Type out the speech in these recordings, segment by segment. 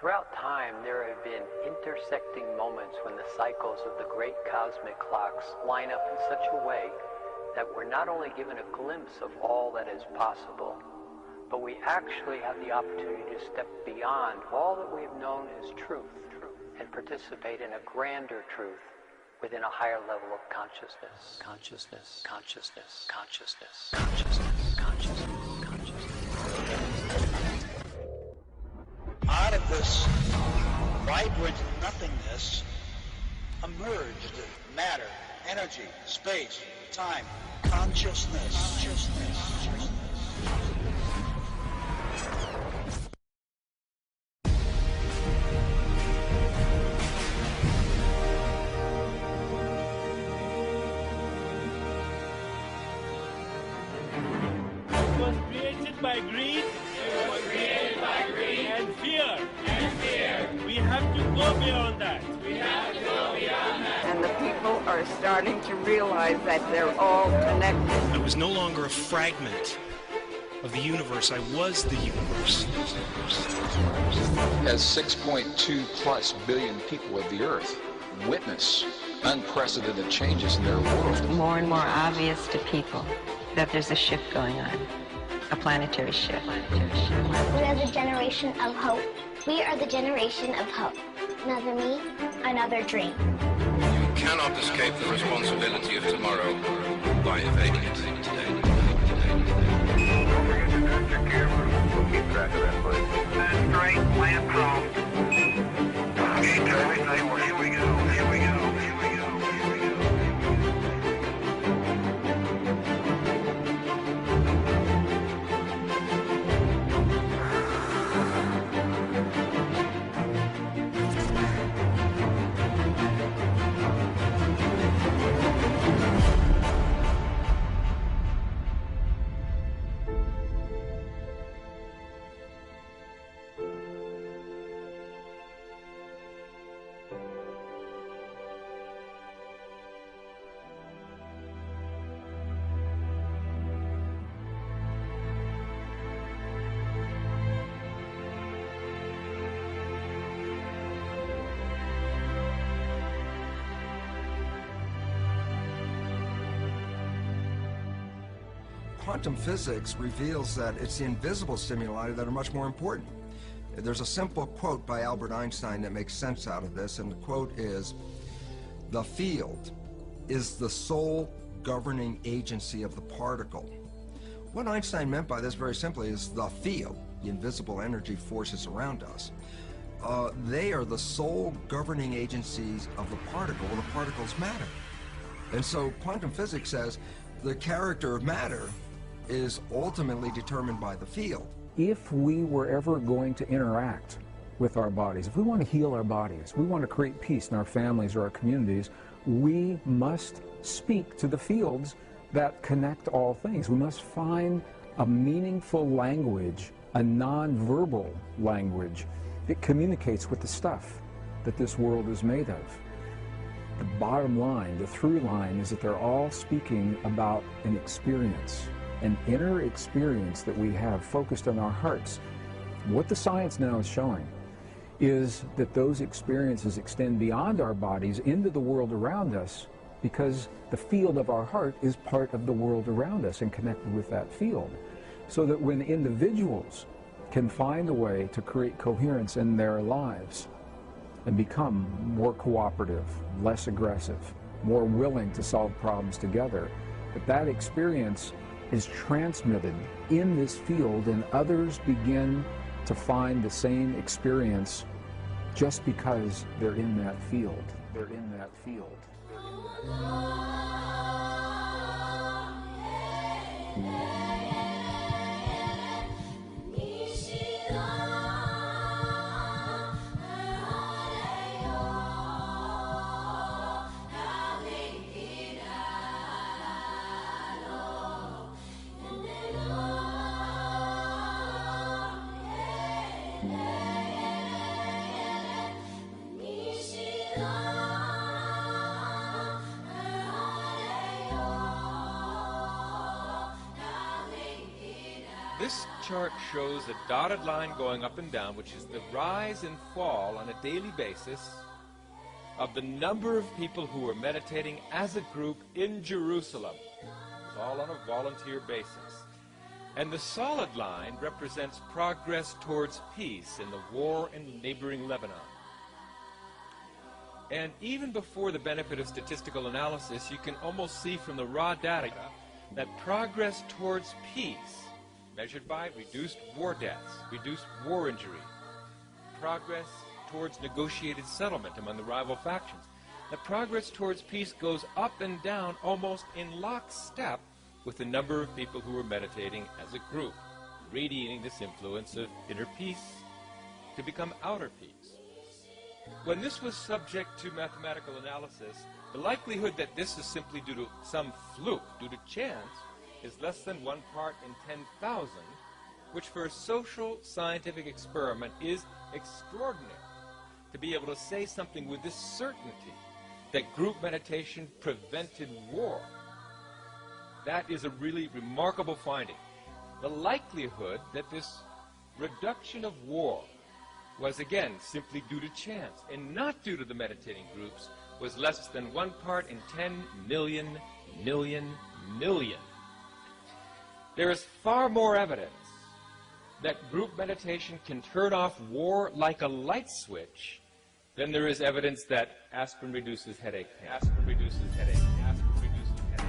Throughout time, there have been intersecting moments when the cycles of the great cosmic clocks line up in such a way that we're not only given a glimpse of all that is possible, but we actually have the opportunity to step beyond all that we have known as truth and participate in a grander truth within a higher level of consciousness. Consciousness, consciousness, consciousness, consciousness, consciousness, consciousness. Out of this vibrant nothingness emerged matter, energy, space, time, consciousness. It was created by greed. It was created by greed and fear. and fear. We have to go beyond that. We have to go beyond that. And the people are starting to realize that they're all connected. I was no longer a fragment of the universe. I was the universe. As 6.2 plus billion people of the Earth witness unprecedented changes in their world. More and more obvious to people that there's a shift going on, a planetary shift. We are the generation of hope. We are the generation of hope. Another me, another dream. You cannot escape the responsibility of tomorrow by evading it today. Don't forget to test your camera. We'll keep track of that, please. That's straight, land home. Okay, Charlie, say, well, here we go, here we go, here we go, here we go. Quantum physics reveals that it's the invisible stimuli that are much more important. There's a simple quote by Albert Einstein that makes sense out of this, and the quote is, "The field is the sole governing agency of the particle." What Einstein meant by this very simply is the field, the invisible energy forces around us. They are the sole governing agencies of the particle. Well, the particles matter. And so quantum physics says the character of matter is ultimately determined by the field. If we were ever going to interact with our bodies, if we want to heal our bodies, we want to create peace in our families or our communities, we must speak to the fields that connect all things. We must find a meaningful language, a non-verbal language that communicates with the stuff that this world is made of. The bottom line, the through line, is that they're all speaking about an experience, an inner experience that we have focused on our hearts. What the science now is showing is that those experiences extend beyond our bodies into the world around us, because the field of our heart is part of the world around us and connected with that field. So that when individuals can find a way to create coherence in their lives and become more cooperative, less aggressive, more willing to solve problems together, that experience is transmitted in this field, and others begin to find the same experience just because they're in that field. They're in that field. This chart shows a dotted line going up and down, which is the rise and fall on a daily basis of the number of people who are meditating as a group in Jerusalem. It's all on a volunteer basis. And the solid line represents progress towards peace in the war in neighboring Lebanon. And even before the benefit of statistical analysis, you can almost see from the raw data that progress towards peace, measured by reduced war deaths, reduced war injury, progress towards negotiated settlement among the rival factions, that progress towards peace goes up and down almost in lockstep with the number of people who are meditating as a group, radiating this influence of inner peace to become outer peace. When this was subject to mathematical analysis, the likelihood that this is simply due to some fluke, due to chance, is less than 1 part in 10,000, which for a social scientific experiment is extraordinary. To be able to say something with this certainty, that group meditation prevented war, that is a really remarkable finding. The likelihood that this reduction of war was again simply due to chance and not due to the meditating groups was less than 1 part in 10 million. There is far more evidence that group meditation can turn off war like a light switch than there is evidence that aspirin reduces headache pain. Aspirin reduces headache. Aspirin reduces headache.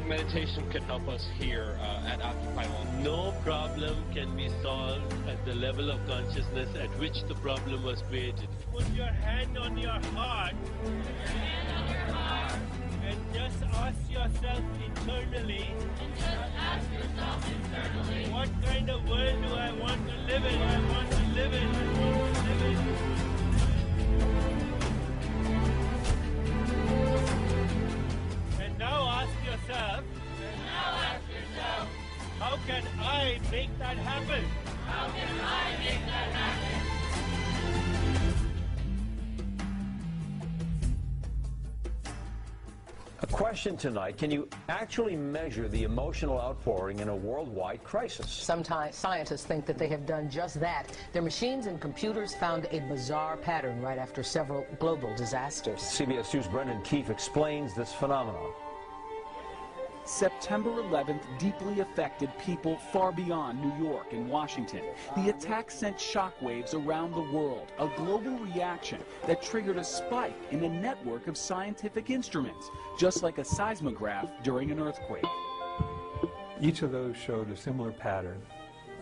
Meditation can help us here at Occupy Wall. No problem can be solved at the level of consciousness at which the problem was created. Put your hand on your heart, and just ask yourself internally, what kind of world do I want to live in? I want to live in. I want to live in. Now ask yourself, I make that happen? How can I make that happen? A question tonight, can you actually measure the emotional outpouring in a worldwide crisis? Sometimes scientists think that they have done just that. Their machines and computers found a bizarre pattern right after several global disasters. CBS 2's Brendan Keefe explains this phenomenon. September 11th deeply affected people far beyond New York and Washington. The attack sent shockwaves around the world, a global reaction that triggered a spike in a network of scientific instruments, just like a seismograph during an earthquake. Each of those showed a similar pattern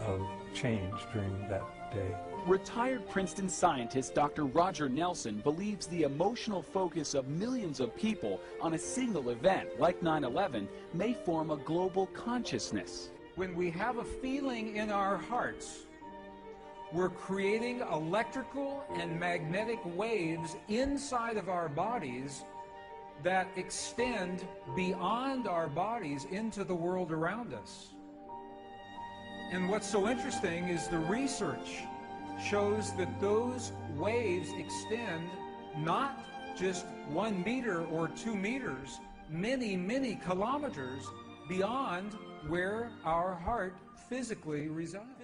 of change during that day. Retired Princeton scientist Dr. Roger Nelson believes the emotional focus of millions of people on a single event like 9/11 may form a global consciousness. When we have a feeling in our hearts, we're creating electrical and magnetic waves inside of our bodies that extend beyond our bodies into the world around us. And what's so interesting is the research shows that those waves extend not just 1 meter or 2 meters, many, many kilometers beyond where our heart physically resides.